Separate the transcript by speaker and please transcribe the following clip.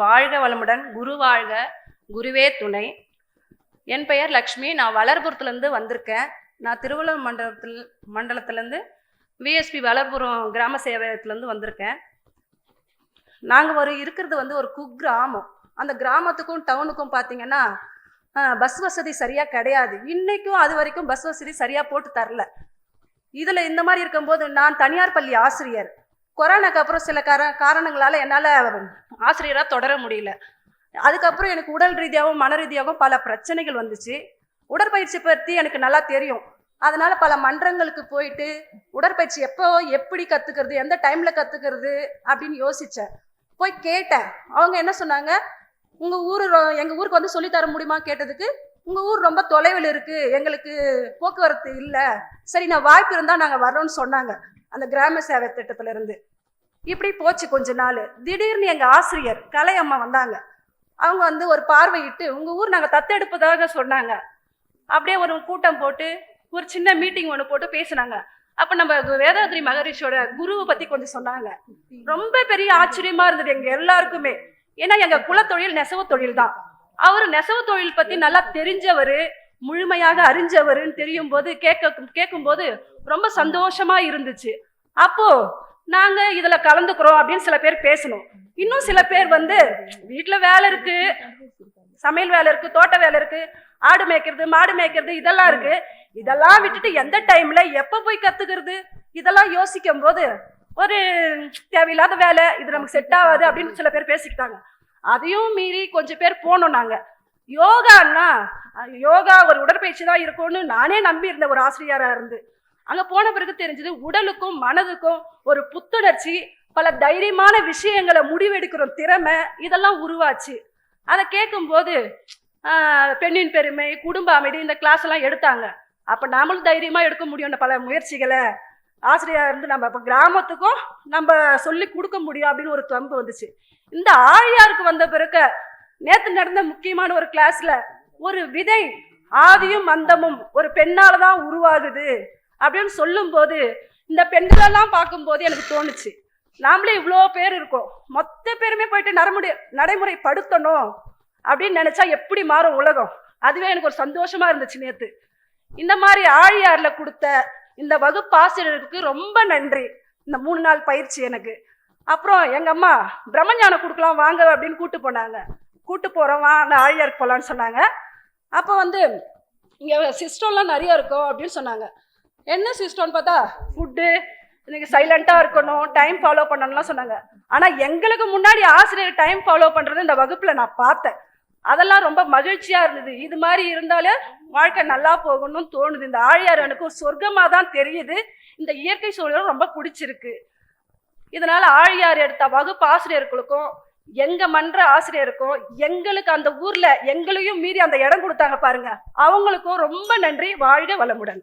Speaker 1: வாழ்க வளமுடன். குரு வாழ்க, குருவே துணை. என் பெயர் லக்ஷ்மி. நான் வளர்புரத்துலேருந்து வந்திருக்கேன். நான் திருவள்ளூர் மண்டலத்திலேருந்து விஎஸ்பி வளர்புரம் கிராம சேவகத்துலேருந்து வந்திருக்கேன். நாங்கள் இருக்கிறது ஒரு குக்கிராமம். அந்த கிராமத்துக்கும் டவுனுக்கும் பார்த்தீங்கன்னா பஸ் வசதி சரியாக கிடையாது. இன்றைக்கும் அது வரைக்கும் பஸ் வசதி சரியாக போட்டு தரல. இதில் இந்த மாதிரி இருக்கும்போது நான் தனியார் பள்ளி ஆசிரியர். கொரோனாக்கு அப்புறம் சில காரணங்களால் என்னால் ஆசிரியராக தொடர முடியல. அதுக்கப்புறம் எனக்கு உடல் ரீதியாகவும் மன ரீதியாகவும் பல பிரச்சனைகள் வந்துச்சு. உடற்பயிற்சி பற்றி எனக்கு நல்லா தெரியும். அதனால் பல மன்றங்களுக்கு போயிட்டு உடற்பயிற்சி எப்படி கற்றுக்கிறது, எந்த டைமில் கற்றுக்கிறது அப்படின்னு யோசித்தேன். போய் கேட்டேன். அவங்க என்ன சொன்னாங்க, உங்கள் ஊர் எங்கள் ஊருக்கு சொல்லித்தர முடியுமா கேட்டதுக்கு, உங்கள் ஊர் ரொம்ப தொலைவில் இருக்குது, எங்களுக்கு போக்குவரத்து இல்லை, சரி நான் வாய்ப்பு இருந்தால் நாங்கள் வர்றோம்னு சொன்னாங்க. அந்த கிராம சேவை திட்டத்திலிருந்து இப்படி போச்சு கொஞ்ச நாள். திடீர்னு எங்கள் ஆசிரியர் கலை அம்மா வந்தாங்க. அவங்க ஒரு பார்வையிட்டு உங்கள் ஊர் நாங்கள் தத்தெடுப்பதாக சொன்னாங்க. அப்படியே ஒரு கூட்டம் போட்டு ஒரு சின்ன மீட்டிங் ஒன்று போட்டு பேசினாங்க. அப்போ நம்ம வேதாத்ரி மகரிஷியோட குருவை பற்றி கொஞ்சம் சொன்னாங்க. ரொம்ப பெரிய ஆச்சரியமாக இருந்தது எங்கள் எல்லாருக்குமே. ஏன்னா எங்கள் குலத்தொழில் நெசவு தொழில் தான். அவர் நெசவு தொழில் பற்றி நல்லா தெரிஞ்சவர், முழுமையாக அறிஞ்சவருன்னு தெரியும் போது கேட்கும்போது ரொம்ப சந்தோஷமா இருந்துச்சு. அப்போ நாங்க இதுல கலந்துக்கிறோம் அப்படின்னு சில பேர் பேசணும். இன்னும் சில பேர் வீட்டுல வேலை இருக்கு, சமையல் வேலை இருக்கு, தோட்ட வேலை இருக்கு, ஆடு மேய்க்கிறது, மாடு மேய்க்கிறது, இதெல்லாம் இருக்கு. இதெல்லாம் விட்டுட்டு எந்த டைம்ல எப்ப போய் கத்துக்கிறது, இதெல்லாம் யோசிக்கும் போது ஒரு தேவையில்லாத வேலை, இது நமக்கு செட் ஆகாது அப்படின்னு சில பேர் பேசிக்கிட்டாங்க. அதையும் மீறி கொஞ்சம் பேர் போனோம். நாங்க யோகா ஒரு உடற்பயிற்சி தான் இருக்கும்னு நானே நம்பி இருந்த ஒரு ஆசிரியரா இருந்து அங்க போன பிறகு தெரிஞ்சது உடலுக்கும் மனதுக்கும் ஒரு புத்துணர்ச்சி, பல தைரியமான விஷயங்களை முடிவெடுக்கிற திறமை இதெல்லாம் உருவாச்சு. அதை கேட்கும் போது பெண்ணின் பெருமை, குடும்ப அமைதி, இந்த கிளாஸ் எல்லாம் எடுத்தாங்க. அப்ப நாமளும் தைரியமா எடுக்க முடியும். பல முயற்சிகளை ஆசிரியர் இருந்து நம்ம இப்ப கிராமத்துக்கும் நம்ம சொல்லி கொடுக்க முடியும் அப்படின்னு ஒரு தம்பு வந்துச்சு. இந்த ஆழியாருக்கு வந்த பிறகு நேத்து நடந்த முக்கியமான ஒரு கிளாஸ்ல ஒரு விதை ஆதியும் அந்தமும் ஒரு பெண்ணாலதான் உருவாகுது அப்படின்னு சொல்லும் போது இந்த பெண்களெல்லாம் பார்க்கும்போது எனக்கு தோணுச்சு, நாமளே இவ்வளோ பேர் இருக்கோம், மொத்த பேருமே போயிட்டு நடைமுறைப்படுத்தணும் அப்படின்னு நினைச்சா எப்படி மாறும் உலகம். அதுவே எனக்கு ஒரு சந்தோஷமா இருந்துச்சு நேத்து. இந்த மாதிரி ஆழியார்ல கொடுத்த இந்த வகுப்பாசிரியருக்கு ரொம்ப நன்றி. இந்த 3 நாள் பயிற்சி எனக்கு. அப்புறம் எங்க அம்மா பிரம்மஞானம் கொடுக்கலாம் வாங்க அப்படின்னு கூட்டு போறோம், வா அந்த ஆழியாருக்கு போகலான்னு சொன்னாங்க. அப்போ இங்கே சிஸ்டம்லாம் நிறைய இருக்கும் அப்படின்னு சொன்னாங்க. என்ன சிஸ்டம்னு பார்த்தா ஃபுட்டு, இன்னைக்கு சைலண்டாக இருக்கணும், டைம் ஃபாலோ பண்ணணும்லாம் சொன்னாங்க. ஆனால் எங்களுக்கு முன்னாடி ஆசிரியர் டைம் ஃபாலோ பண்ணுறது இந்த வகுப்பில் நான் பார்த்தேன். அதெல்லாம் ரொம்ப மகிழ்ச்சியாக இருந்தது. இது மாதிரி இருந்தாலே வாழ்க்கை நல்லா போகணும்னு தோணுது. இந்த ஆழியார் எனக்கு ஒரு சொர்க்கமாக தான் தெரியுது. இந்த இயற்கை சூழலும் ரொம்ப பிடிச்சிருக்கு. இதனால் ஆழியார் எடுத்த வகுப்பு ஆசிரியர்களுக்கும் எங்க மன்ற ஆசிரியருக்கும் எங்களுக்கு அந்த ஊர்ல எங்களையும் மீறி அந்த இடம் கொடுத்தாங்க பாருங்க, அவங்களுக்கும் ரொம்ப நன்றி. வாழ்க வளமுடன்.